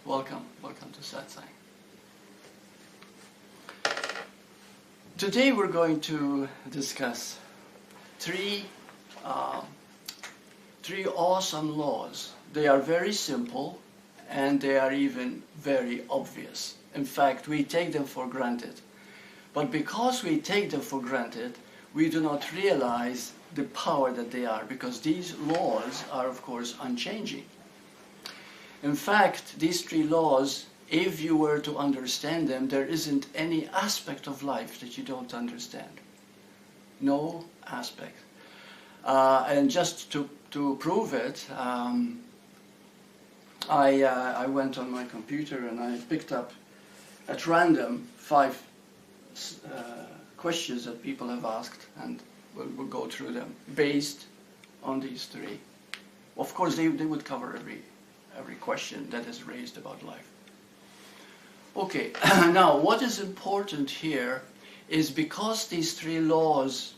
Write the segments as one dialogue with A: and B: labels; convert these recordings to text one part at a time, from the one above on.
A: Welcome to Satsang. Today we're going to discuss three awesome laws. They are very simple and they are even very obvious. In fact, we take them for granted. But because we take them for granted, we do not realize the power that they are, because these laws are, of course, unchanging. In fact, these three laws, if you were to understand them, there isn't any aspect of life that you don't understand. No aspect. And just to prove it, I went on my computer and I picked up at random 5 questions that people have asked, and we'll go through them based on these three. Of course, they would cover every question that is raised about life. Okay, now what is important here is, because these three laws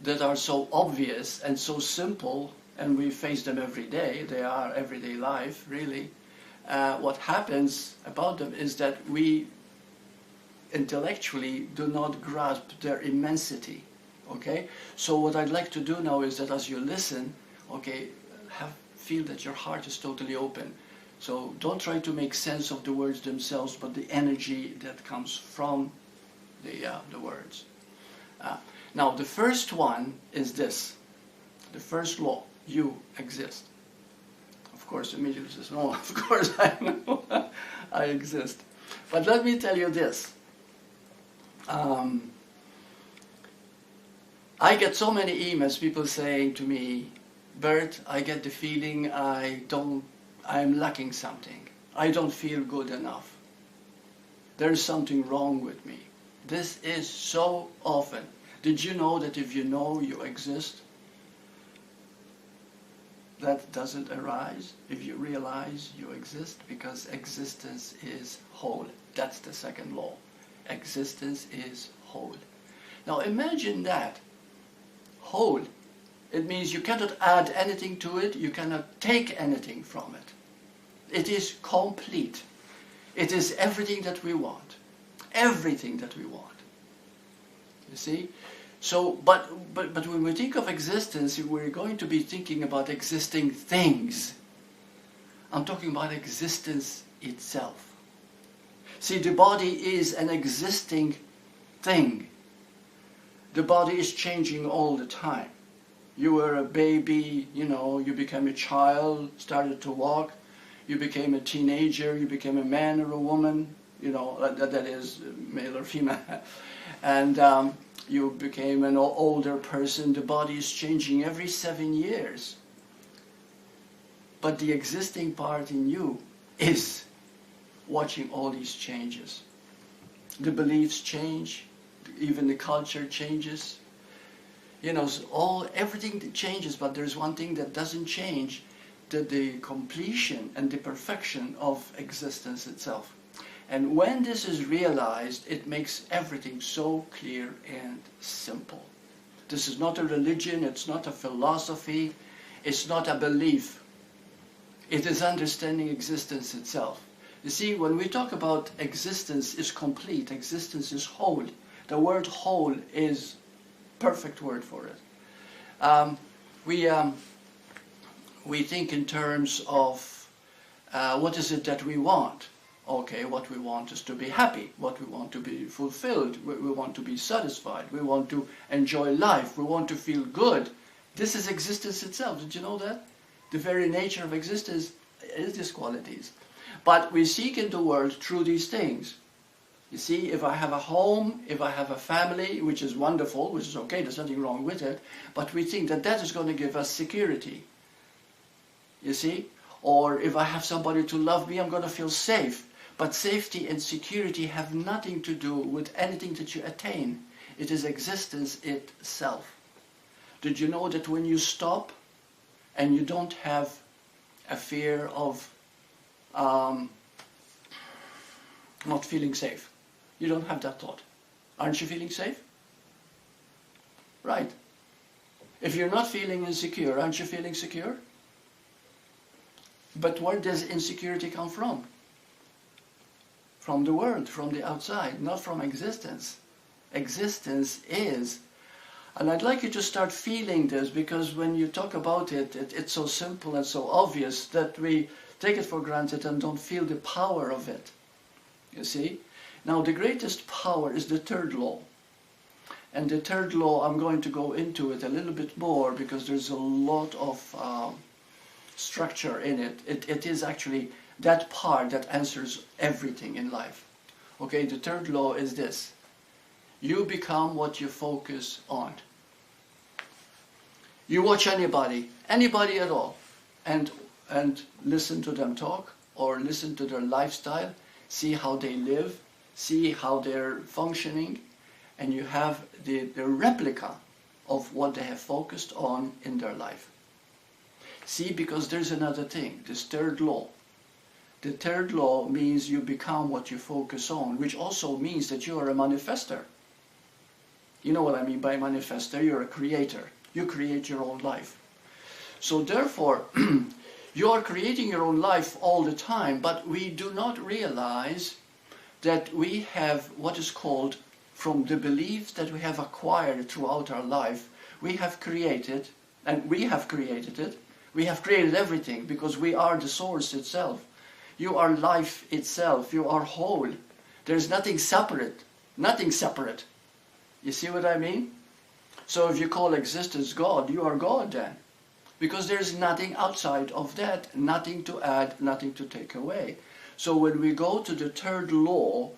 A: that are so obvious and so simple, and we face them every day, they are everyday life, really, what happens about them is that we intellectually do not grasp their immensity. Okay, so what I'd like to do now is that as you listen, okay, feel that your heart is totally open. So don't try to make sense of the words themselves, but the energy that comes from the words. Now the first one is this. The first law: you exist. Of course, immediately says, "No, of course I know I exist." But let me tell you this. I get so many emails, people saying to me, "Burt, I get the feeling I'm lacking something. I don't feel good enough. There's something wrong with me." This is so often. Did you know that if you know you exist, that doesn't arise if you realize you exist? Because existence is whole. That's the second law. Existence is whole. Now imagine that. Whole. It means you cannot add anything to it, you cannot take anything from it. It is complete. It is everything that we want. Everything that we want. You see? So, but when we think of existence, we're going to be thinking about existing things. I'm talking about existence itself. See, the body is an existing thing. The body is changing all the time. You were a baby, you became a child, started to walk, you became a teenager, you became a man or a woman, that is male or female, and you became an older person. The body is changing every 7 years. But the existing part in you is watching all these changes. The beliefs change, even the culture changes. Everything changes, but there's one thing that doesn't change, the completion and the perfection of existence itself. And when this is realized, it makes everything so clear and simple. This is not a religion, it's not a philosophy, it's not a belief. It is understanding existence itself. You see, when we talk about existence is complete, existence is whole. The word whole is perfect word for it. We think in terms of what is it that we want. Okay, what we want is to be happy, what we want to be fulfilled, we want to be satisfied, we want to enjoy life, we want to feel good. This is existence itself. Did you know that? The very nature of existence is these qualities. But we seek in the world through these things. You see, if I have a home, if I have a family, which is wonderful, which is okay, there's nothing wrong with it, but we think that that is going to give us security. You see? Or if I have somebody to love me, I'm going to feel safe. But safety and security have nothing to do with anything that you attain. It is existence itself. Did you know that when you stop and you don't have a fear of not feeling safe, you don't have that thought. Aren't you feeling safe? Right. If you're not feeling insecure, aren't you feeling secure? But where does insecurity come from? From the world, from the outside, not from existence. Existence is. And I'd like you to start feeling this, because when you talk about it, it's so simple and so obvious that we take it for granted and don't feel the power of it. You see? Now the greatest power is the third law. And the third law, I'm going to go into it a little bit more because there's a lot of structure in it. It is actually that part that answers everything in life. Okay, the third law is this. You become what you focus on. You watch anybody at all, and listen to them talk, or listen to their lifestyle, see how they live, see how they're functioning, and you have the replica of what they have focused on in their life. See, because there's another thing, this third law. The third law means you become what you focus on, which also means that you are a manifester. You know what I mean by manifester? You're a creator. You create your own life. So therefore, you are creating your own life all the time, but we do not realize that we have what is called, from the beliefs that we have acquired throughout our life, we have created, and we have created it. We have created everything because we are the source itself. You are life itself. You are whole. There's nothing separate. Nothing separate. You see what I mean? So if you call existence God, you are God then. Because there's nothing outside of that. Nothing to add, nothing to take away. So when we go to the third law,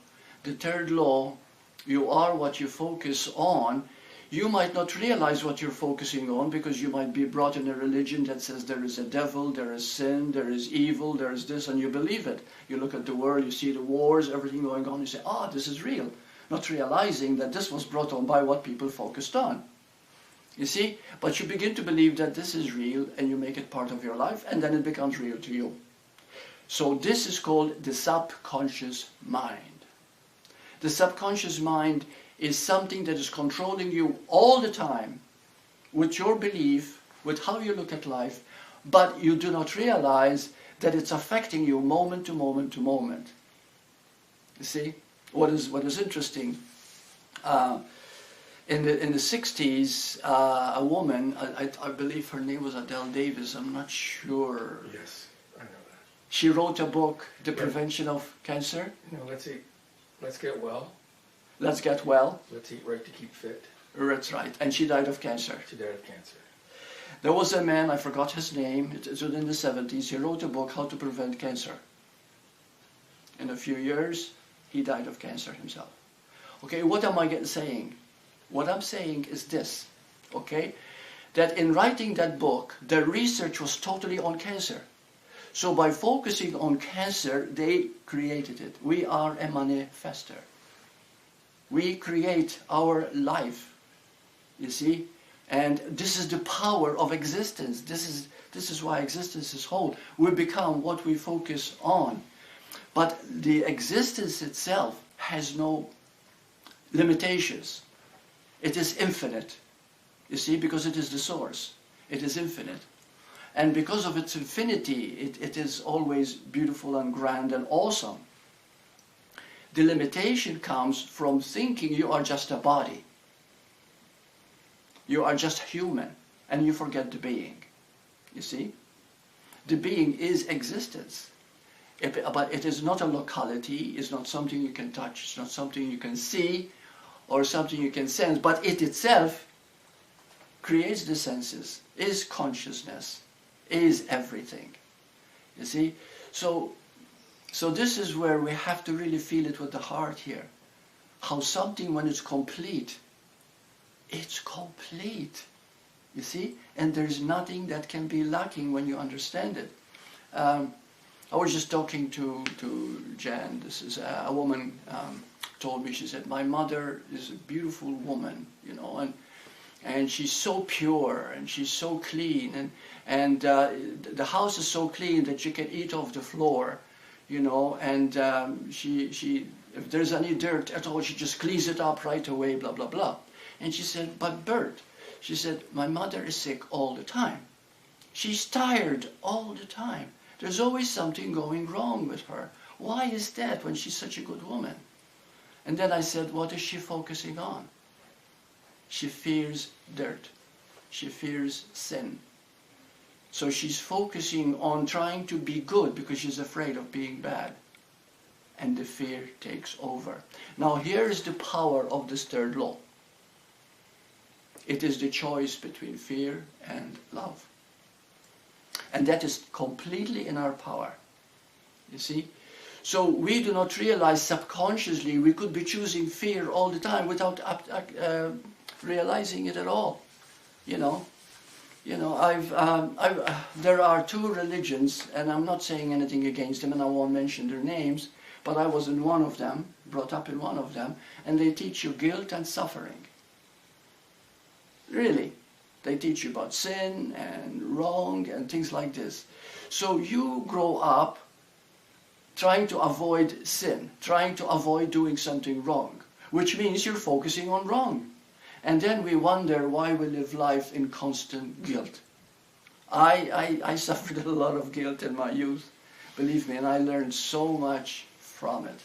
A: you are what you focus on. You might not realize what you're focusing on because you might be brought in a religion that says there is a devil, there is sin, there is evil, there is this, and you believe it. You look at the world, you see the wars, everything going on, you say, this is real. Not realizing that this was brought on by what people focused on. You see? But you begin to believe that this is real and you make it part of your life, and then it becomes real to you. So this is called the subconscious mind. The subconscious mind is something that is controlling you all the time with your belief, with how you look at life, but you do not realize that it's affecting you moment to moment to moment. You see? What is interesting, in the 60s, a woman, I believe her name was Adele Davis, I'm not sure.
B: Yes, I know that.
A: She wrote a book, The Prevention of Cancer.
B: No, let's eat. Let's get well.
A: Let's get well.
B: Let's eat right to keep fit.
A: That's right. And she died of cancer.
B: She died of cancer.
A: There was a man, I forgot his name, it was in the 70s, he wrote a book, How to Prevent Cancer. In a few years, he died of cancer himself. Okay, what am I saying? What I'm saying is this, okay? That in writing that book, the research was totally on cancer. So by focusing on cancer, they created it. We are a manifester. We create our life, you see? And this is the power of existence. This is why existence is whole. We become what we focus on. But the existence itself has no limitations. It is infinite, you see, because it is the source. It is infinite. And because of its infinity, it is always beautiful and grand and awesome. The limitation comes from thinking you are just a body. You are just human, and you forget the being. You see? The being is existence. But it is not a locality, it's not something you can touch, it's not something you can see, or something you can sense, but it itself creates the senses, is consciousness, is everything. You see? So this is where we have to really feel it with the heart here. How something, when it's complete, it's complete. You see? And there's nothing that can be lacking when you understand it. I was just talking to Jan. This is a woman told me, she said, my mother is a beautiful woman, you know, and she's so pure and she's so clean, and the house is so clean that she can eat off the floor, you know, and she if there's any dirt at all, she just cleans it up right away, blah, blah, blah. And she said, but Burt, she said, my mother is sick all the time. She's tired all the time. There's always something going wrong with her. Why is that when she's such a good woman? And then I said, what is she focusing on? She fears dirt. She fears sin. So she's focusing on trying to be good because she's afraid of being bad. And the fear takes over. Now here is the power of this third law. It is the choice between fear and love. And that is completely in our power. You see? So we do not realize subconsciously we could be choosing fear all the time without realizing it at all. You know, there are two religions, and I'm not saying anything against them, and I won't mention their names, but I was in one of them, brought up in one of them, and they teach you guilt and suffering. Really. They teach you about sin and wrong and things like this. So you grow up trying to avoid sin, trying to avoid doing something wrong, which means you're focusing on wrong. And then we wonder why we live life in constant guilt. I suffered a lot of guilt in my youth, believe me, and I learned so much from it.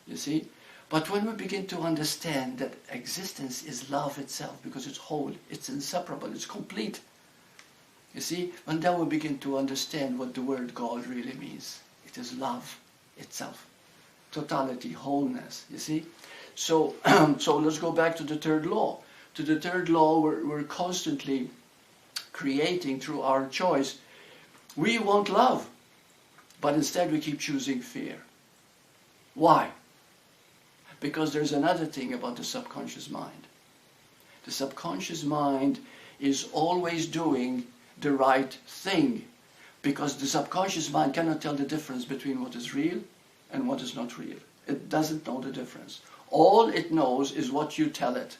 A: You see? But when we begin to understand that existence is love itself, because it's whole, it's inseparable, it's complete, you see, and then we begin to understand what the word God really means. It is love itself. Totality, wholeness, you see. So, so let's go back to the third law. To the third law, we're constantly creating through our choice. We want love, but instead we keep choosing fear. Why? Because there's another thing about the subconscious mind. The subconscious mind is always doing the right thing, because the subconscious mind cannot tell the difference between what is real and what is not real. It doesn't know the difference. All it knows is what you tell it.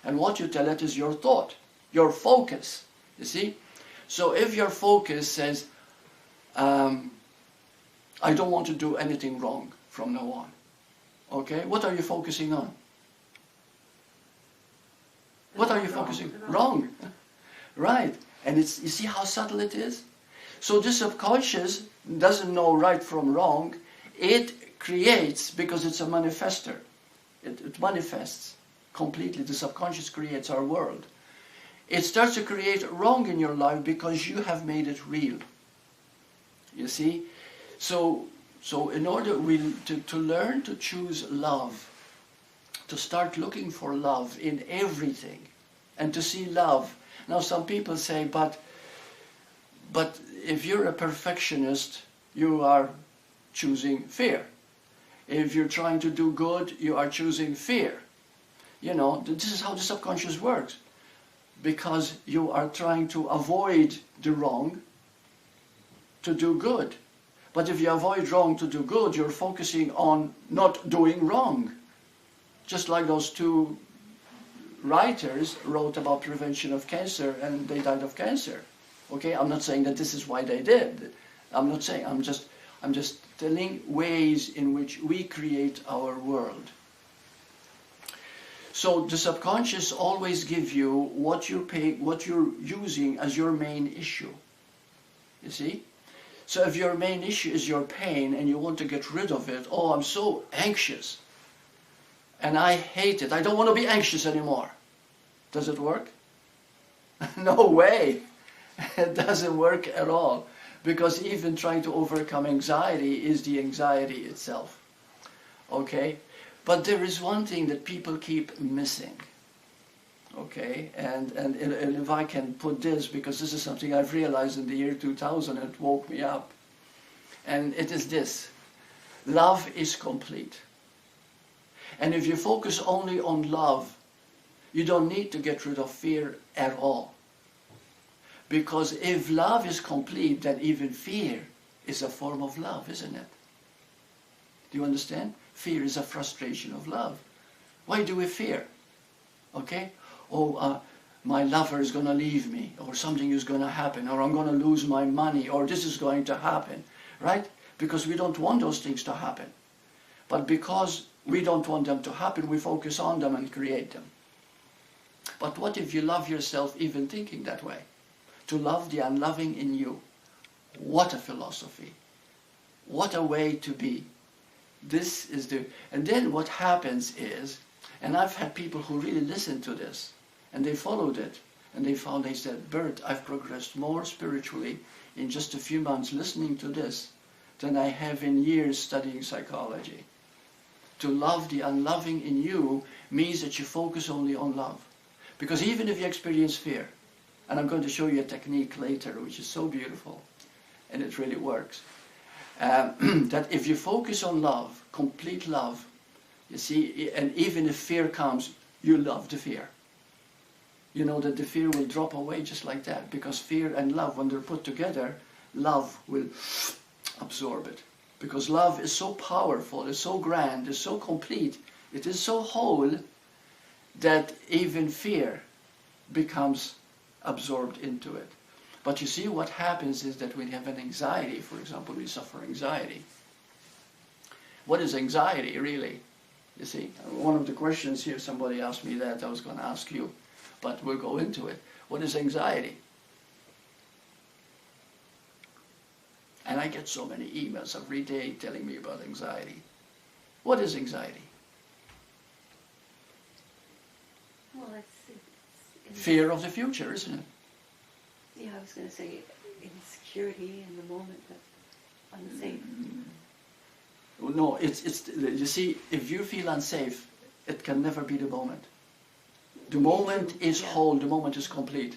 A: And what you tell it is your thought, your focus, you see? So if your focus says, I don't want to do anything wrong from now on, okay, what are you focusing on? What are you focusing on? Wrong. Right. And you see how subtle it is? So the subconscious doesn't know right from wrong. It creates, because it's a manifester. It manifests completely. The subconscious creates our world. It starts to create wrong in your life because you have made it real. You see? So in order to learn to choose love, to start looking for love in everything, and to see love. Now some people say, but if you're a perfectionist, you are choosing fear. If you're trying to do good, you are choosing fear. You know, this is how the subconscious works. Because you are trying to avoid the wrong to do good. But if you avoid wrong to do good, you're focusing on not doing wrong. Just like those two writers wrote about prevention of cancer and they died of cancer. Okay, I'm not saying that this is why they did. I'm not saying, I'm just telling ways in which we create our world. So the subconscious always gives you what you're using as your main issue. You see? So if your main issue is your pain and you want to get rid of it, oh, I'm so anxious. And I hate it. I don't want to be anxious anymore. Does it work? No way. It doesn't work at all. Because even trying to overcome anxiety is the anxiety itself. Okay? But there is one thing that people keep missing. Okay? And if I can put this, because this is something I've realized in the year 2000, it woke me up. And it is this. Love is complete. And if you focus only on love, you don't need to get rid of fear at all. Because if love is complete, then even fear is a form of love, isn't it? Do you understand? Fear is a frustration of love. Why do we fear? Okay? Oh, my lover is going to leave me, or something is going to happen, or I'm going to lose my money, or this is going to happen. Right? Because we don't want those things to happen. But because we don't want them to happen, we focus on them and create them. But what if you love yourself even thinking that way? To love the unloving in you. What a philosophy. What a way to be. This is the... And then what happens is, and I've had people who really listened to this, and they followed it, and they said, Burt, I've progressed more spiritually in just a few months listening to this than I have in years studying psychology. To love the unloving in you means that you focus only on love. Because even if you experience fear, and I'm going to show you a technique later which is so beautiful, and it really works, that if you focus on love, complete love, you see, and even if fear comes, you love the fear. You know that the fear will drop away just like that, because fear and love, when they're put together, love will absorb it. Because love is so powerful, is so grand, is so complete, it is so whole, that even fear becomes absorbed into it. But you see, what happens is that when you have an anxiety, for example, we suffer anxiety. What is anxiety, really? You see, one of the questions here, somebody asked me that, I was going to ask you, but we'll go into it. What is anxiety? And I get so many emails every day telling me about anxiety. What is anxiety?
C: Well, it's
A: fear of the future, isn't it?
C: Yeah, I was going to say insecurity in the moment, but unsafe.
A: No, it's you see, if you feel unsafe, it can never be the moment. The moment is whole, the moment is complete.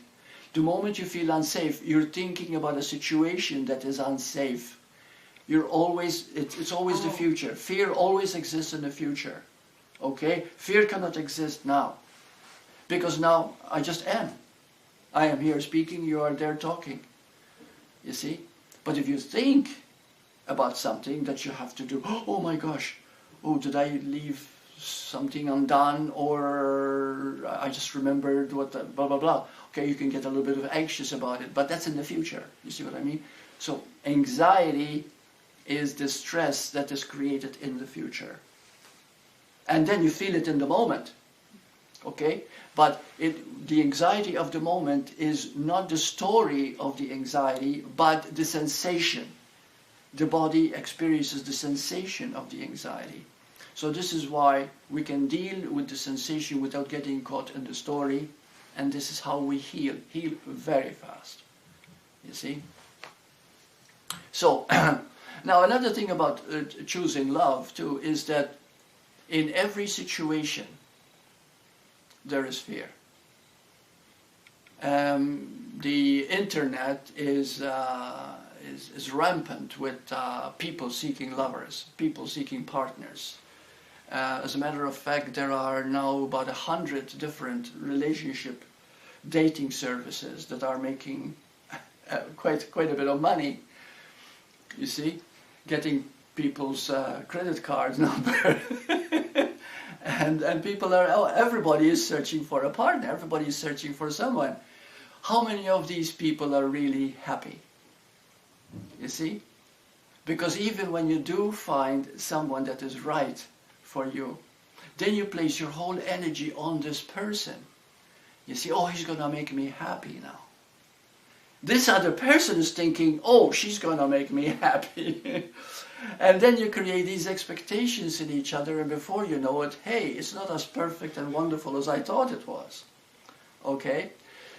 A: The moment you feel unsafe, you're thinking about a situation that is unsafe. You're always, it's always the future. Fear always exists in the future. Okay? Fear cannot exist now. Because now I just am. I am here speaking, you are there talking. You see? But if you think about something that you have to do, oh my gosh, oh, did I leave something undone, or I just remembered what, blah, blah, blah. Okay, you can get a little bit of anxious about it, but that's in the future. You see what I mean? So anxiety is the stress that is created in the future. And then you feel it in the moment. Okay? But the anxiety of the moment is not the story of the anxiety, but the sensation. The body experiences the sensation of the anxiety. So this is why we can deal with the sensation without getting caught in the story. And this is how we heal very fast. You see? So, now another thing about choosing love too is that in every situation there is fear. The internet is rampant with people seeking lovers, people seeking partners. As a matter of fact, there are now about 100 different relationship dating services that are making quite a bit of money. You see, getting people's credit card number, and people are, everybody is searching for a partner. Everybody is searching for someone. How many of these people are really happy? You see, because even when you do find someone that is right for you, then you place your whole energy on this person. You see, oh, he's going to make me happy now. This other person is thinking, oh, she's going to make me happy. And then you create these expectations in each other, and before you know it, hey, it's not as perfect and wonderful as I thought it was. Okay?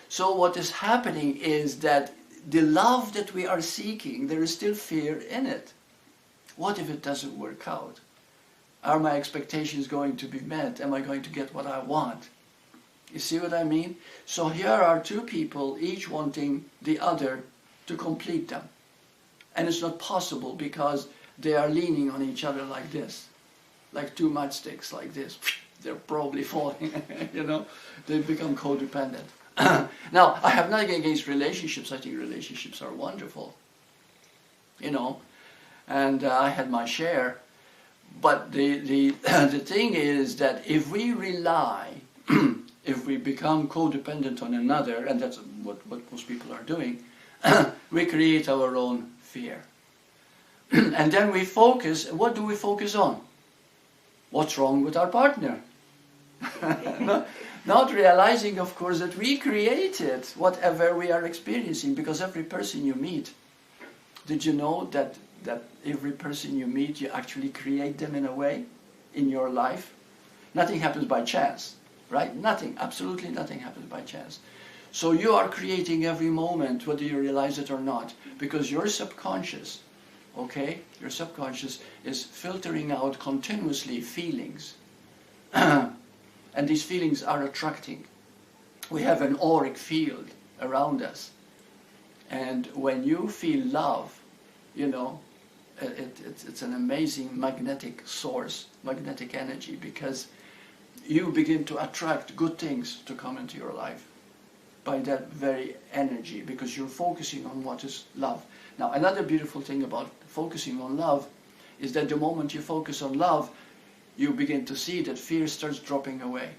A: So what is happening is that the love that we are seeking, there is still fear in it. What if it doesn't work out? Are my expectations going to be met? Am I going to get what I want? You see what I mean? So here are two people, each wanting the other to complete them. And it's not possible because they are leaning on each other like this. Like two matchsticks like this. They're probably falling, you know. They become codependent. Now, I have nothing against relationships. I think relationships are wonderful. You know. And I had my share. But the thing is that if we rely, if we become codependent on another, and that's what most people are doing, we create our own fear. And then we focus, what do we focus on? What's wrong with our partner? Not realizing, of course, that we created whatever we are experiencing, because every person you meet Did you know that every person you meet, you actually create them in a way in your life? Nothing happens by chance, right? Nothing, absolutely nothing happens by chance. So you are creating every moment, whether you realize it or not, because your subconscious, okay, your subconscious is filtering out continuously feelings. And these feelings are attracting. We have an auric field around us. And when you feel love, you know, it's an amazing magnetic source, magnetic energy, because you begin to attract good things to come into your life by that very energy, because you're focusing on what is love. Now, another beautiful thing about focusing on love is that the moment you focus on love, you begin to see that fear starts dropping away.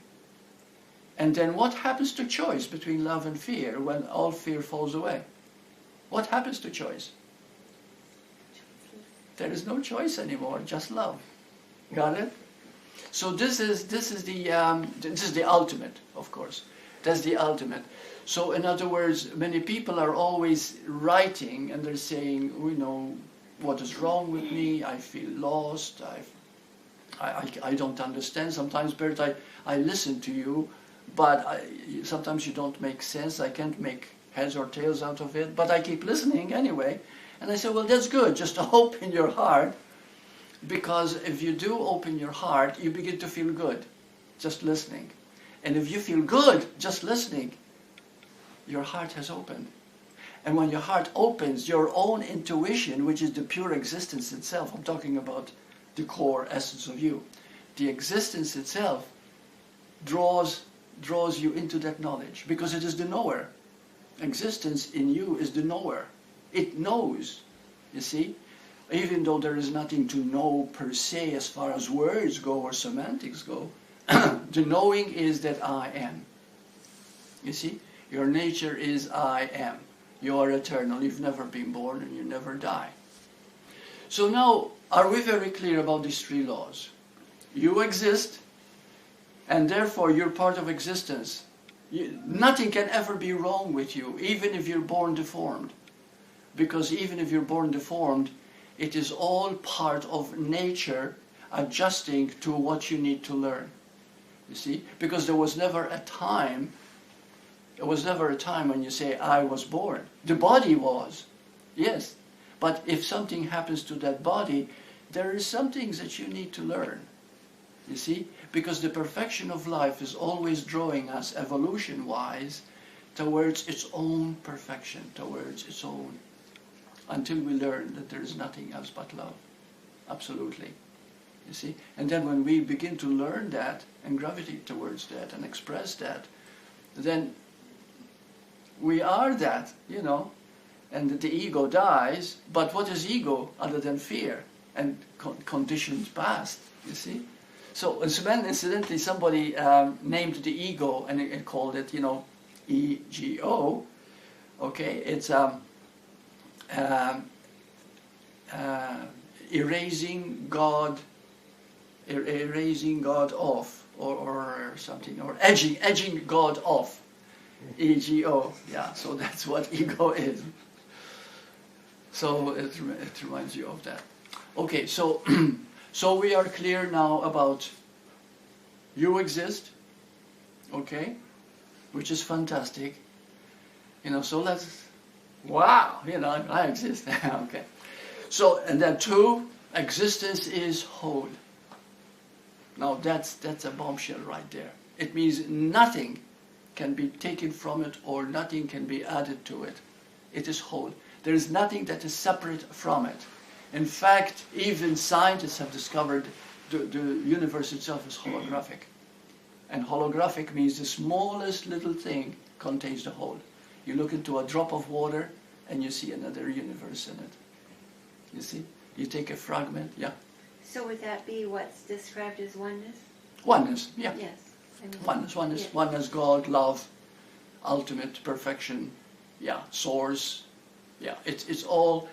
A: And then what happens to choice between love and fear when all fear falls away? What happens to choice? There is no choice anymore, just love. Got it? So this is the ultimate, of course. That's the ultimate. So in other words, many people are always writing and they're saying, you know, what is wrong with me? I feel lost. I don't understand. Sometimes, Bert, I listen to you, but sometimes you don't make sense. I can't make heads or tails out of it, but I keep listening anyway. And I say, well, that's good. Just open your heart, because if you do open your heart, you begin to feel good just listening. And if you feel good just listening, your heart has opened. And when your heart opens, your own intuition, which is the pure existence itself, I'm talking about the core essence of you, the existence itself draws you into that knowledge, because it is the knower. Existence in you is the knower. It knows, you see, even though there is nothing to know per se as far as words go or semantics go. The knowing is that I am. You see, your nature is I am. You are eternal. You've never been born and you never die. So now, are we very clear about these three laws? You exist, and therefore you're part of existence. Nothing can ever be wrong with you, even if you're born deformed. Because even if you're born deformed, it is all part of nature adjusting to what you need to learn. You see? Because there was never a time when you say, I was born. The body was, yes. But if something happens to that body, there is some things that you need to learn. You see? Because the perfection of life is always drawing us, evolution-wise, towards its own perfection, towards its own. Until we learn that there is nothing else but love. Absolutely. You see? And then when we begin to learn that and gravitate towards that and express that, then we are that, you know, and the ego dies. But what is ego other than fear and conditioned past, you see? So incidentally, somebody named the ego and called it, you know, ego. Okay, it's erasing God off, or something, or edging God off. Ego, yeah. So that's what ego is. So it reminds you of that. Okay, so so we are clear now about you exist, okay, which is fantastic. You know, so wow, you know, I exist. Okay. So, and then two, existence is whole. Now that's a bombshell right there. It means nothing can be taken from it or nothing can be added to it. It is whole. There is nothing that is separate from it. In fact, even scientists have discovered the universe itself is holographic. And holographic means the smallest little thing contains the whole. You look into a drop of water and you see another universe in it. You see? You take a fragment, yeah.
C: So would that be what's described as oneness?
A: Oneness, yeah.
C: Yes. I mean,
A: Oneness,
C: yeah.
A: oneness, God, love, ultimate perfection, yeah, source, yeah. It's all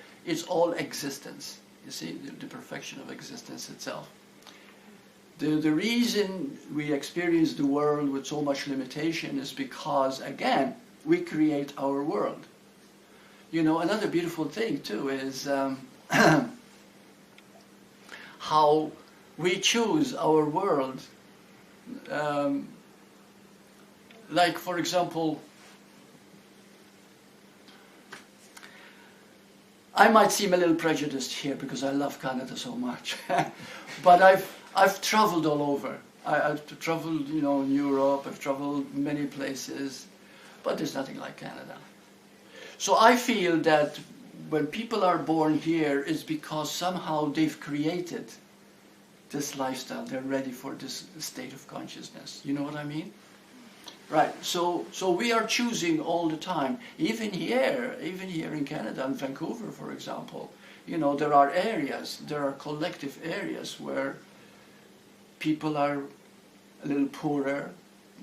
A: existence. You see, the perfection of existence itself. The reason we experience the world with so much limitation is because, again, we create our world. You know, another beautiful thing too is how we choose our world. Like, for example, I might seem a little prejudiced here because I love Canada so much, but I've traveled all over. I've traveled, you know, in Europe. I've traveled many places, but there's nothing like Canada. So I feel that when people are born here, it's because somehow they've created this lifestyle. They're ready for this state of consciousness. You know what I mean? Right. So we are choosing all the time. Even here in Canada, in Vancouver, for example, you know, there are collective areas where people are a little poorer,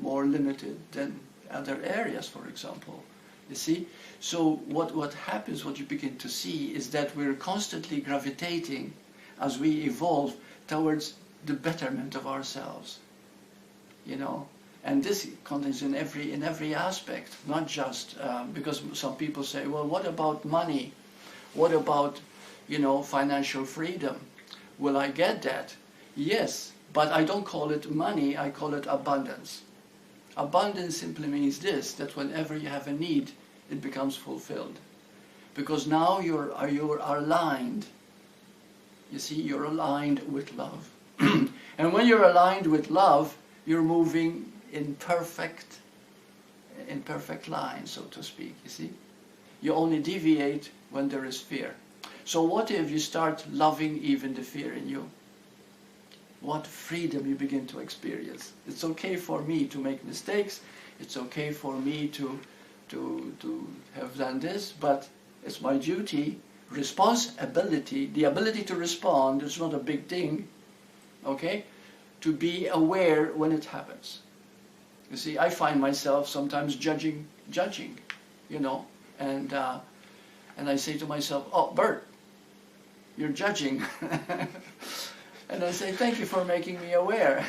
A: more limited than other areas, for example. You see? So what happens, what you begin to see, is that we're constantly gravitating as we evolve towards the betterment of ourselves. You know? And this contains in every aspect, not just because some people say, well, what about money? What about, you know, financial freedom? Will I get that? Yes, but I don't call it money, I call it abundance. Abundance simply means this, that whenever you have a need, it becomes fulfilled. Because now you're aligned. You see, you're aligned with love. And when you're aligned with love, you're moving in perfect line, so to speak, you see. You only deviate when there is fear. So what if you start loving even the fear in you? What freedom you begin to experience. It's okay for me to make mistakes. It's okay for me to have done this, but it's my duty, responsibility, the ability to respond. It's not a big thing, okay? To be aware when it happens. You see, I find myself sometimes judging, you know, and I say to myself, oh, Burt, you're judging. And I say, thank you for making me aware.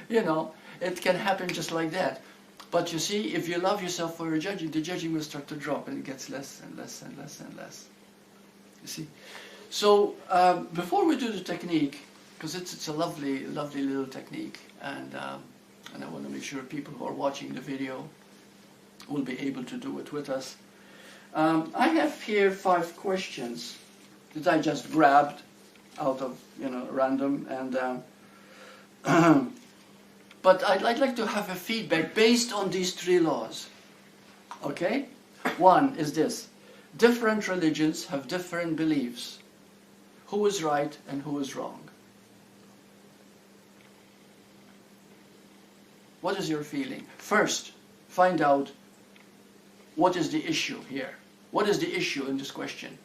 A: You know, it can happen just like that. But you see, if you love yourself for your judging, the judging will start to drop and it gets less and less and less and less. You see? So, before we do the technique, because it's a lovely, lovely little technique, and I want to make sure people who are watching the video will be able to do it with us. I have here 5 questions that I just grabbed out of, you know, random, and but I'd like to have a feedback based on these 3 laws. Okay? 1 is this: different religions have different beliefs. Who is right and who is wrong? What is your feeling? First, find out what is the issue here. What is the issue in this question?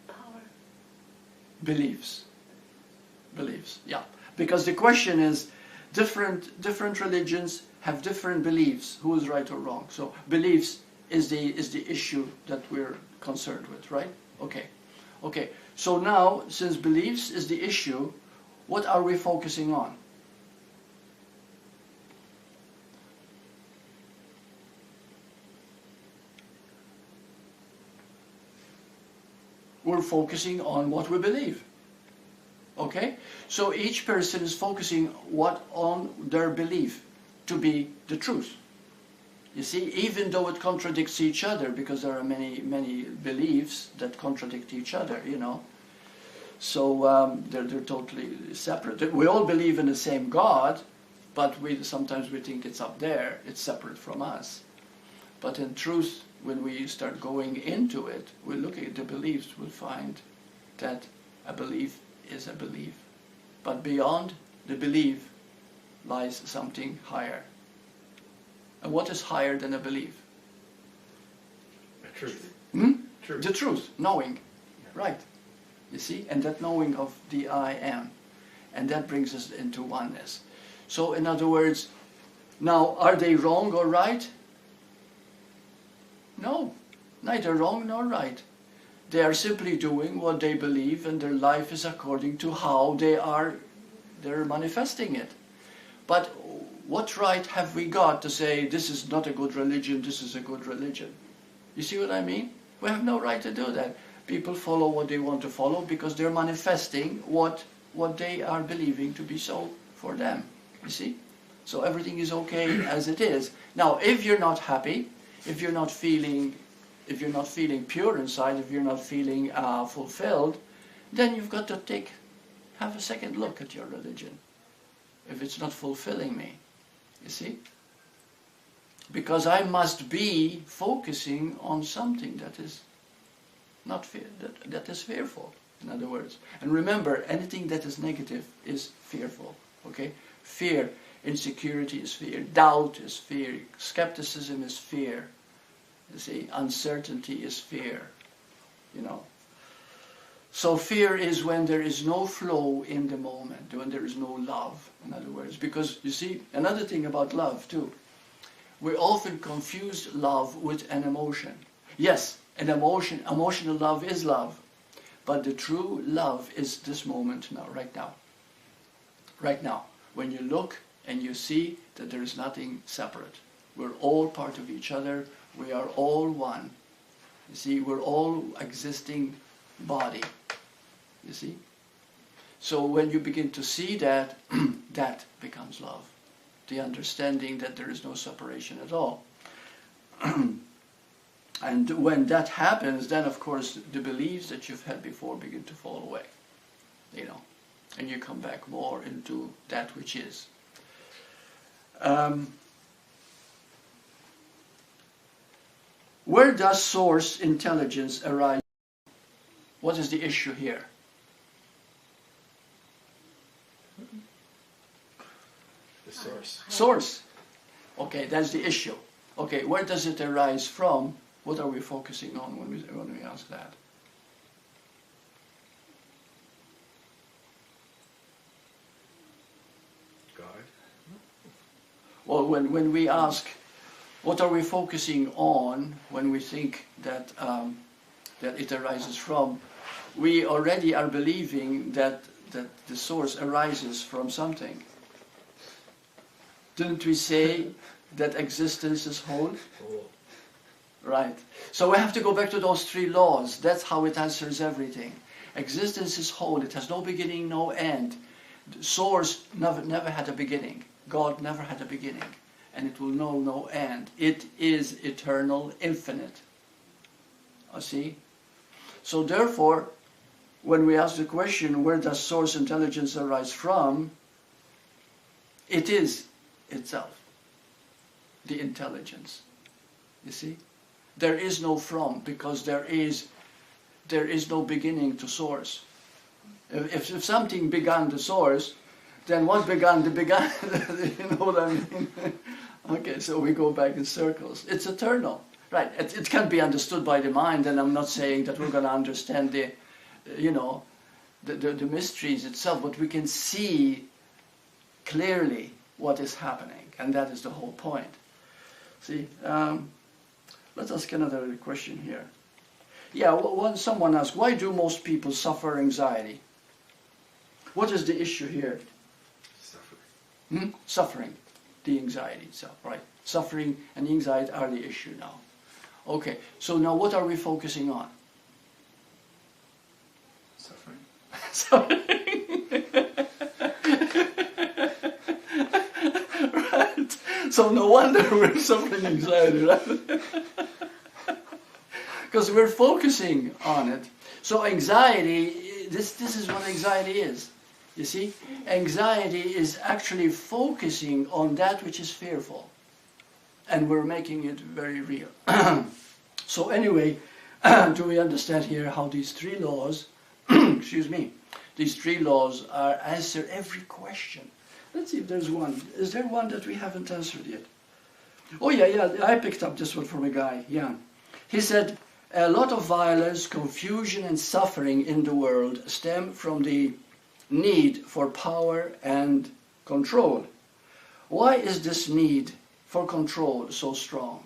C: Power.
A: Beliefs. Beliefs, yeah. Because the question is, different religions have different beliefs. Who is right or wrong? So beliefs is the issue that we're concerned with, right? Okay. Okay. So now, since beliefs is the issue, what are we focusing on? We're focusing on what we believe. Okay? So each person is focusing on their belief to be the truth. You see, even though it contradicts each other, because there are many beliefs that contradict each other, you know. So they're totally separate. We all believe in the same God, but sometimes we think it's up there, it's separate from us. But in truth, when we start going into it, we look at the beliefs, we'll find that a belief is a belief. But beyond the belief lies something higher. And what is higher than a belief?
B: The truth.
A: Truth. The truth, knowing. Yeah. Right. You see? And that knowing of the I am. And that brings us into oneness. So in other words, now are they wrong or right? No, neither wrong nor right. They are simply doing what they believe, and their life is according to how they're manifesting it. But what right have we got to say this is not a good religion, this is a good religion? You see what I mean? We have no right to do that. People follow what they want to follow because they're manifesting what they are believing to be so for them. You see? So everything is okay as it is. Now, if you're not happy, if you're not feeling pure inside, if you're not feeling fulfilled, then you've got to have a second look at your religion. If it's not fulfilling me, you see? Because I must be focusing on something that is not that is fearful, in other words. And remember, anything that is negative is fearful. Okay? Fear, insecurity is fear, doubt is fear, skepticism is fear. You see, uncertainty is fear. You know. So fear is when there is no flow in the moment, when there is no love, in other words. Because, you see, another thing about love too, we often confuse love with an emotion. Yes, an emotional love is love, but the true love is this moment now, right now. Right now, when you look and you see that there is nothing separate. We're all part of each other, we are all one. You see, we're all existing body. You see? So when you begin to see that, that becomes love. The understanding that there is no separation at all. And when that happens, then of course the beliefs that you've had before begin to fall away. You know, and you come back more into that which is. Where does source intelligence arise? What is the issue here?
B: The source.
A: Source. Okay, that's the issue. Okay, where does it arise from? What are we focusing on when we ask that?
B: God.
A: Well, when we ask, what are we focusing on when we think that that it arises from, we already are believing that the source arises from something. Didn't we say that existence is whole? Right. So we have to go back to those three laws. That's how it answers everything. Existence is whole. It has no beginning, no end. The source never had a beginning. God never had a beginning. And it will know no end. It is eternal, infinite. You see? So therefore, when we ask the question, where does source intelligence arise from? It is itself. The intelligence. You see? There is no from, because there is no beginning to source. If something began the source, then what began the began? You know what I mean? Okay, so we go back in circles. It's eternal, right? It can't be understood by the mind, and I'm not saying that we're going to understand the mysteries itself, but we can see clearly what is happening, and that is the whole point. See, let's ask another question here. Yeah, when someone asks, why do most people suffer anxiety? What is the issue here?
B: Suffering.
A: Suffering, the anxiety itself, right? Suffering and anxiety are the issue now. Okay, so now what are we focusing on?
B: Suffering.
A: Suffering. Right. So no wonder we're suffering anxiety, right? Because we're focusing on it. So anxiety, this is what anxiety is. You see? Anxiety is actually focusing on that which is fearful. And we're making it very real. So anyway, do we understand here how these three laws, excuse me, these three laws answer every question? Let's see if there's one. Is there one that we haven't answered yet? Oh yeah, I picked up this one from a guy, yeah. He said, a lot of violence, confusion and suffering in the world stem from the need for power and control. Why is this need for control so strong?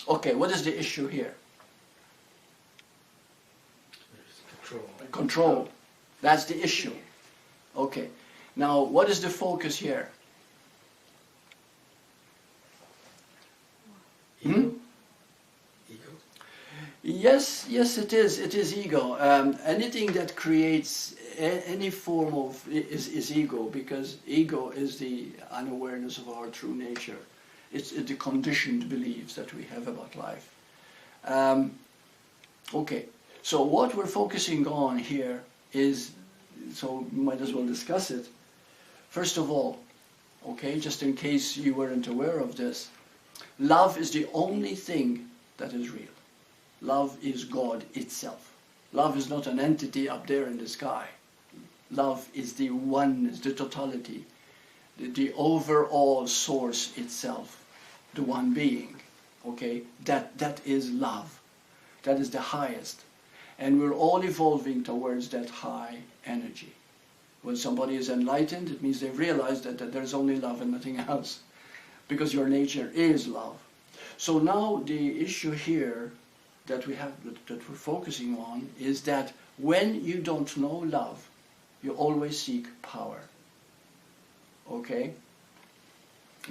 A: Okay, what is the issue here?
B: Control.
A: Control. That's the issue. Okay. Now, what is the focus here? Yes, yes, it is. It is ego. Anything that creates any form of is ego, because ego is the unawareness of our true nature. It's the conditioned beliefs that we have about life. Okay, so what we're focusing on here is, so we might as well discuss it. First of all, okay, just in case you weren't aware of this, love is the only thing that is real. Love is God itself. Love is not an entity up there in the sky. Love is the oneness, the totality, the overall source itself, the one being. Okay, that is love. That is the highest. And we're all evolving towards that high energy. When somebody is enlightened, it means they've realized that there's only love and nothing else, because your nature is love. So now the issue here that we're focusing on is that when you don't know love, you always seek power. Okay?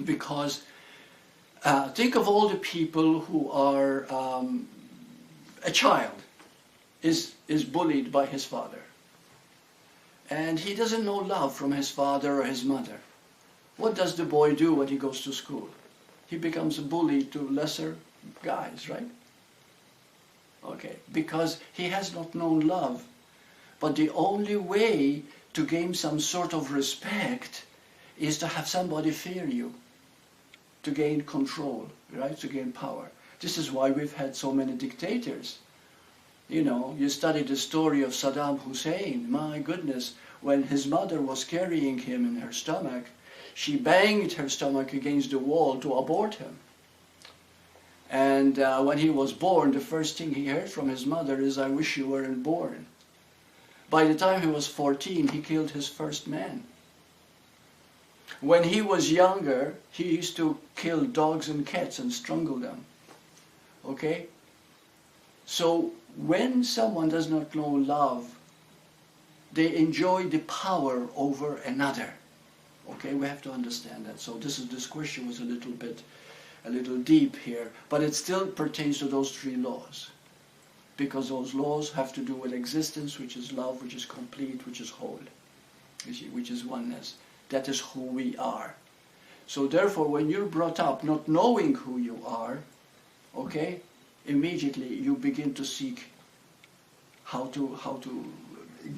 A: Because think of all the people who are a child is bullied by his father, and he doesn't know love from his father or his mother. What does the boy do when he goes to school? He becomes a bully to lesser guys, right? Okay, because he has not known love. But the only way to gain some sort of respect is to have somebody fear you, to gain control, right? To gain power. This is why we've had so many dictators. You know, you study the story of Saddam Hussein. My goodness, when his mother was carrying him in her stomach, she banged her stomach against the wall to abort him. And when he was born, the first thing he heard from his mother is, "I wish you weren't born." By the time he was 14, he killed his first man. When he was younger, he used to kill dogs and cats and strangle them. Okay? So when someone does not know love, they enjoy the power over another. Okay, we have to understand that. So this question was a little deep here, but it still pertains to those three laws, because those laws have to do with existence, which is love, which is complete, which is whole, which is oneness. That is who we are. So therefore, when you're brought up not knowing who you are, okay, immediately you begin to seek how to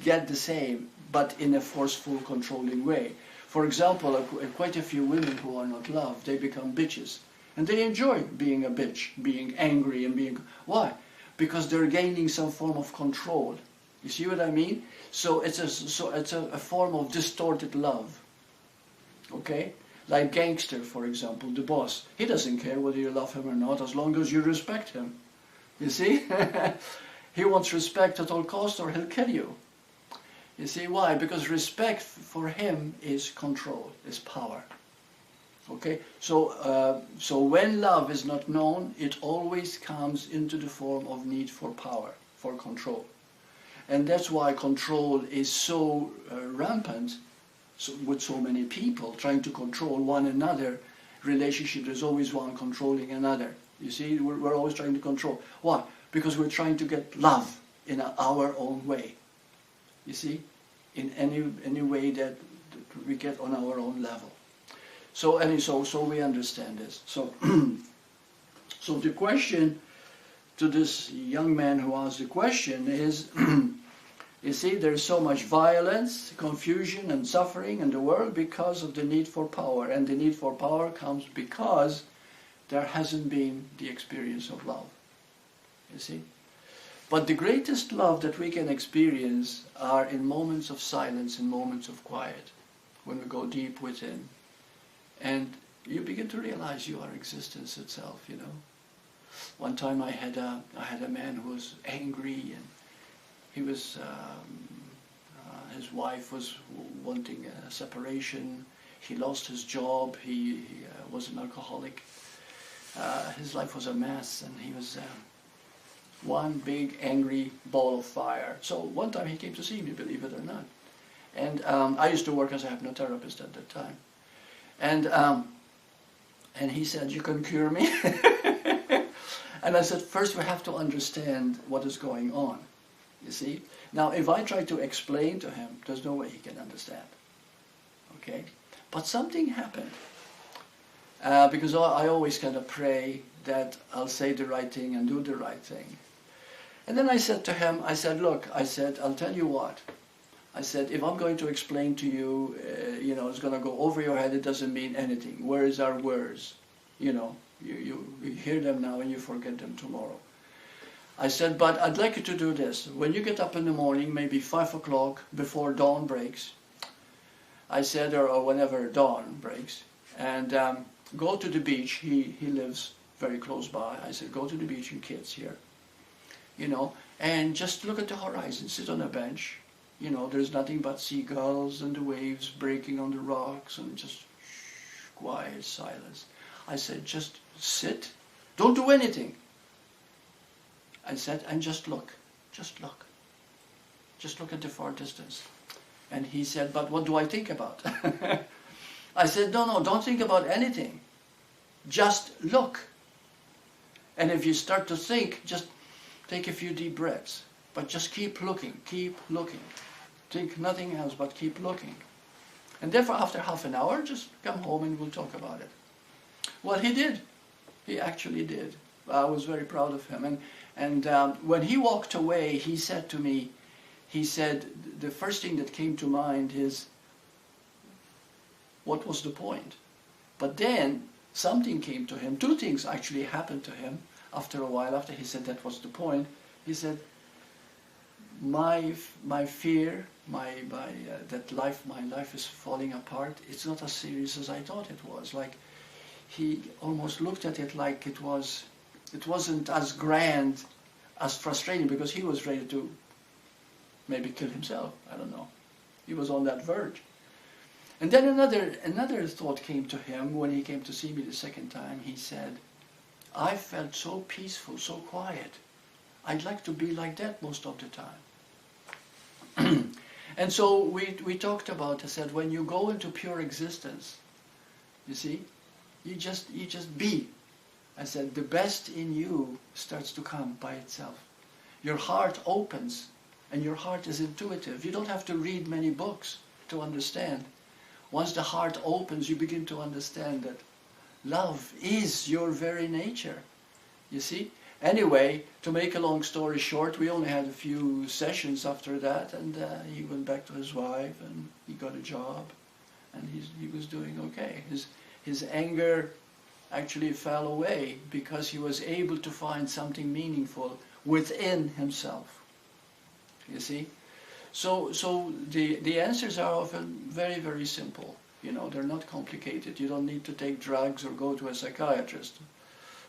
A: get the same, but in a forceful, controlling way. For example, quite a few women who are not loved, they become bitches. And they enjoy being a bitch, being angry and being... Why? Because they're gaining some form of control. You see what I mean? So it's a form of distorted love. Okay? Like Gangster, for example, the boss. He doesn't care whether you love him or not, as long as you respect him. You see? He wants respect at all costs, or he'll kill you. You see why? Because respect for him is control, is power. Okay? So when love is not known, it always comes into the form of need for power, for control. And that's why control is so rampant with so many people trying to control one another. Relationship, there's always one controlling another. You see, we're always trying to control. Why? Because we're trying to get love in our own way. You see? In any way that we get on our own level. So we understand this. So so the question to this young man who asked the question is, you see, there's so much violence, confusion and suffering in the world because of the need for power. And the need for power comes because there hasn't been the experience of love. You see? But the greatest love that we can experience are in moments of silence, in moments of quiet, when we go deep within. And you begin to realize you are existence itself, you know. One time I had a man who was angry, and he was, his wife was wanting a separation. He lost his job. He was an alcoholic. His life was a mess, and he was one big angry ball of fire. So one time he came to see me, believe it or not. And I used to work as a hypnotherapist at that time. And he said, "You can cure me?" And I said, first we have to understand what is going on, you see. Now, if I try to explain to him, there's no way he can understand, okay? But something happened, because I always kind of pray that I'll say the right thing and do the right thing. And then I said to him, I said, look, I said, I'll tell you what. I said, if I'm going to explain to you, you know, it's going to go over your head, it doesn't mean anything. Words are words. You know, you hear them now and you forget them tomorrow. I said, but I'd like you to do this. When you get up in the morning, maybe 5 o'clock before dawn breaks, I said, or whenever dawn breaks, and go to the beach. He lives very close by. I said, go to the beach, you kids here, you know, and just look at the horizon, sit on a bench. You know, there's nothing but seagulls and the waves breaking on the rocks and just quiet silence. I said, just sit, don't do anything. I said, and just look, just look. Just look at the far distance. And he said, but what do I think about? I said, no, don't think about anything. Just look. And if you start to think, just take a few deep breaths. But just keep looking, keep looking. Think nothing else but keep looking. And therefore, after half an hour, just come home and we'll talk about it. Well, he did. He actually did. I was very proud of him. And when he walked away, he said to me, he said, the first thing that came to mind is, what was the point? But then something came to him. Two things actually happened to him after a while, after he said that was the point. He said, my fear, that my life is falling apart, it's not as serious as I thought it was. Like, he almost looked at it like it wasn't as grand, as frustrating, because he was ready to maybe kill himself. I don't know. He was on that verge. And then another thought came to him when he came to see me the second time. He said, I felt so peaceful, so quiet. I'd like to be like that most of the time. And so we talked about, I said, when you go into pure existence, you see, you just be. I said, the best in you starts to come by itself. Your heart opens, and your heart is intuitive. You don't have to read many books to understand. Once the heart opens, you begin to understand that love is your very nature. You see? Anyway, to make a long story short, we only had a few sessions after that, and he went back to his wife, and he got a job, and he was doing okay. His anger actually fell away because he was able to find something meaningful within himself. You see? So the answers are often very, very simple. You know, they're not complicated. You don't need to take drugs or go to a psychiatrist.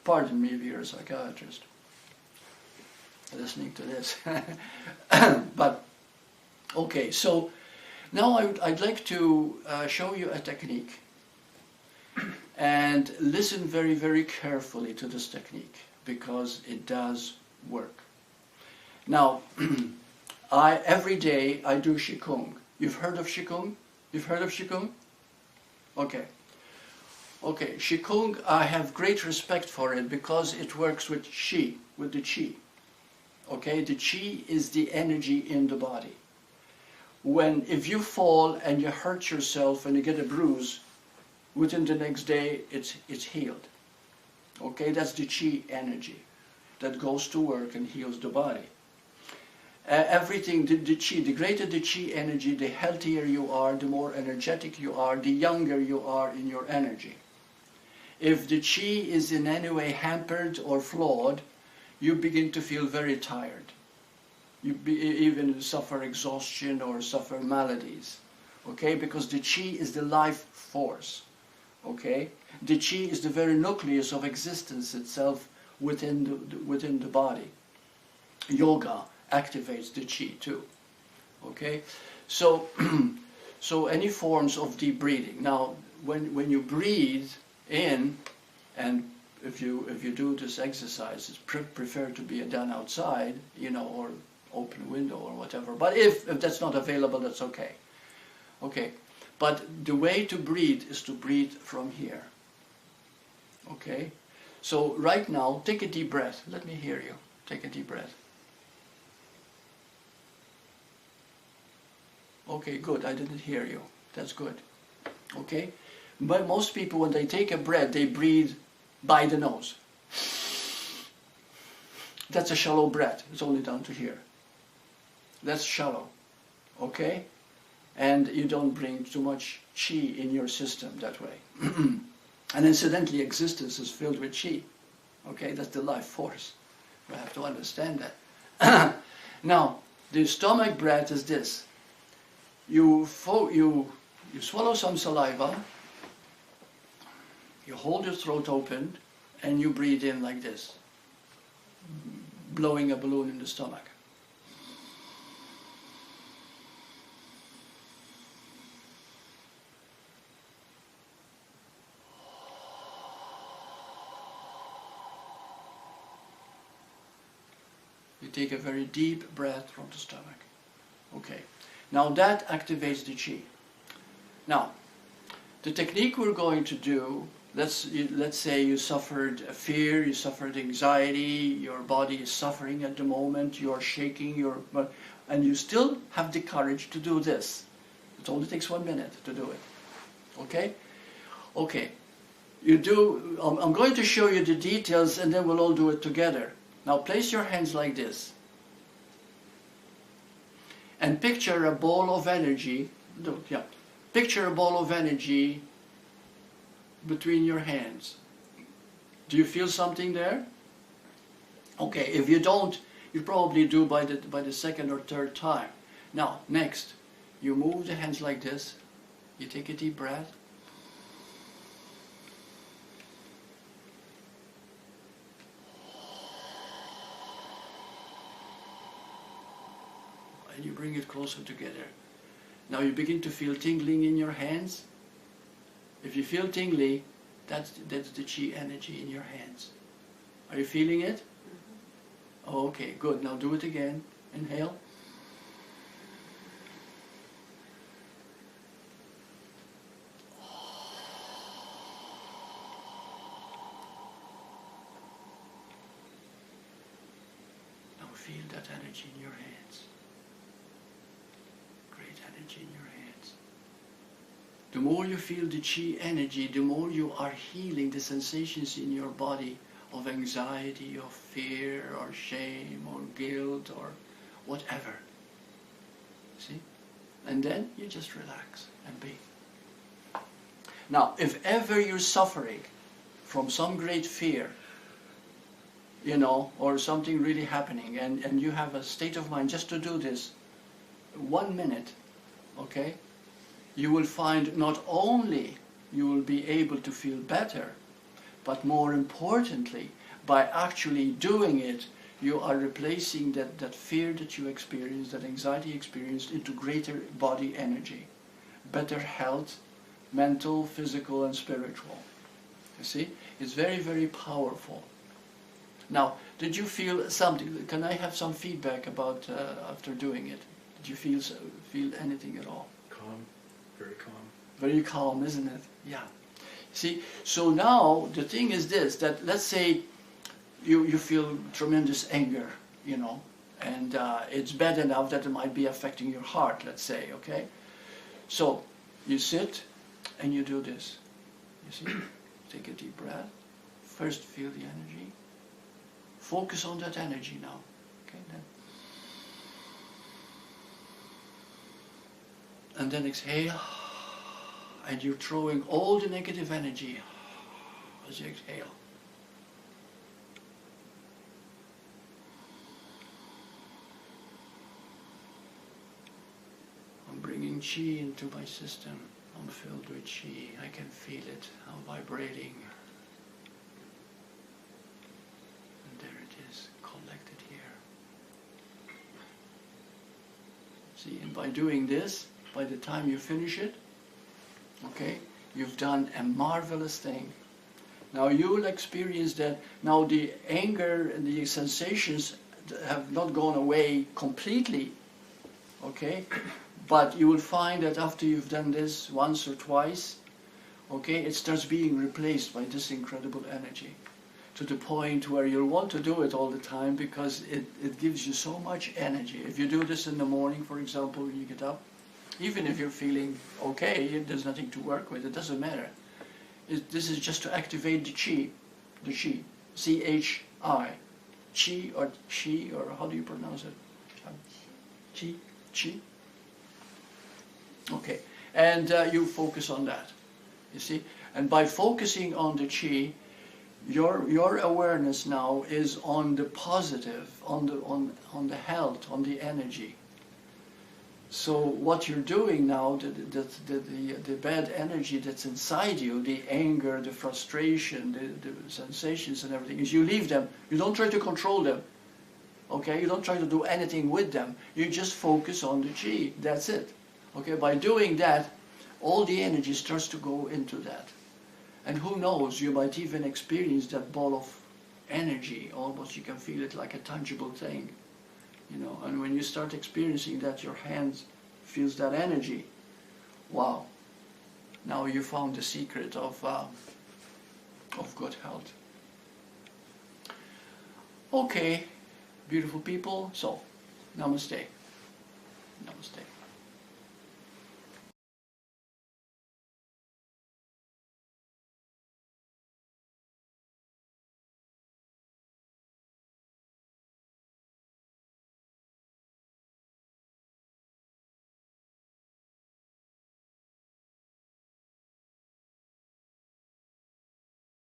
A: Pardon me if you're a psychiatrist listening to this. But, okay, so now I'd like to show you a technique. And listen very, very carefully to this technique, because it does work. Now, every day I do Qigong. You've heard of Qigong? You've heard of Qigong? Okay. Okay, Qigong, I have great respect for it because it works with Qi, with the Qi. Okay, the Qi is the energy in the body. If you fall and you hurt yourself and you get a bruise, within the next day it's healed. Okay, that's the Qi energy that goes to work and heals the body. Everything, the Qi, the greater the Qi energy, the healthier you are, the more energetic you are, the younger you are in your energy. If the Qi is in any way hampered or flawed, you begin to feel very tired. You even suffer exhaustion or suffer maladies. Okay, because the Qi is the life force. Okay, the Qi is the very nucleus of existence itself within the body. Yoga activates the Qi too. Okay, so so any forms of deep breathing. Now, when you breathe in, and if you do this exercise, it's preferred to be done outside, you know, or open window or whatever. But if that's not available, that's okay. Okay, but the way to breathe is to breathe from here. Okay, So right now, take a deep breath. Let me hear you. Take a deep breath. Okay, good. I didn't hear you. That's good. Okay? But most people, when they take a breath, they breathe by the nose. That's a shallow breath. It's only down to here. That's shallow. Okay? And you don't bring too much chi in your system that way. And incidentally, existence is filled with chi. Okay? That's the life force. We have to understand that. Now, the stomach breath is this. You swallow some saliva, you hold your throat open, and you breathe in like this, blowing a balloon in the stomach. You take a very deep breath from the stomach. Okay. Now that activates the chi. Now, the technique we're going to do, let's say you suffered fear, you suffered anxiety, your body is suffering at the moment, you're shaking, and you still have the courage to do this. It only takes 1 minute to do it. Okay? Okay. I'm going to show you the details and then we'll all do it together. Now place your hands like this. And picture a ball of energy. Picture a ball of energy between your hands. Do you feel something there? Okay, if you don't, you probably do by the second or third time. Now, next, you move the hands like this. You take a deep breath. And you bring it closer together. Now you begin to feel tingling in your hands. If you feel tingly, that's the chi energy in your hands. Are you feeling it? Mm-hmm. Oh, okay, good. Now do it again. Inhale. Now feel that energy in your hands. Energy in your hands. The more you feel the chi energy, the more you are healing the sensations in your body of anxiety, of fear, or shame, or guilt, or whatever. See? And then you just relax and be. Now, if ever you're suffering from some great fear, or something really happening, and you have a state of mind just to do this, 1 minute, okay, you will find not only you will be able to feel better, but more importantly, by actually doing it, you are replacing that fear that you experienced, that anxiety experienced, into greater body energy, better health, mental, physical, and spiritual. You see? It's very, very powerful. Now, did you feel something? Can I have some feedback about after doing it? Did you feel anything at all?
B: Calm, very calm.
A: Very calm, isn't it? Yeah. See, so now the thing is this, that let's say you feel tremendous anger, and it's bad enough that it might be affecting your heart, let's say, okay? So you sit and you do this. You see? Take a deep breath. First feel the energy. Focus on that energy now. Okay, then. And then exhale, and you're throwing all the negative energy as you exhale. I'm bringing chi into my system. I'm filled with chi. I can feel it. I'm vibrating. And there it is, collected here. See, and by doing this, by the time you finish it, okay, you've done a marvelous thing. Now you'll experience that now the anger and the sensations have not gone away completely, okay, but you will find that after you've done this once or twice, okay, it starts being replaced by this incredible energy. to the point where you'll want to do it all the time because it gives you so much energy. If you do this in the morning, for example, when you get up, even if you're feeling okay, there's nothing to work with, it doesn't matter. This is just to activate the chi, C-H-I, chi or chi, or how do you pronounce it? Chi? Okay, and you focus on that, you see? And by focusing on the chi, your awareness now is on the positive, on the health, on the energy. So what you're doing now, the bad energy that's inside you, the anger, the frustration, the sensations and everything, is you leave them. You don't try to control them. Okay, you don't try to do anything with them. You just focus on the chi. That's it. Okay, by doing that, all the energy starts to go into that. And who knows, you might even experience that ball of energy, almost you can feel it like a tangible thing. You know, and when you start experiencing that, your hands feels that energy. Wow. Now you found the secret of good health. Okay, beautiful people. So, namaste. Namaste.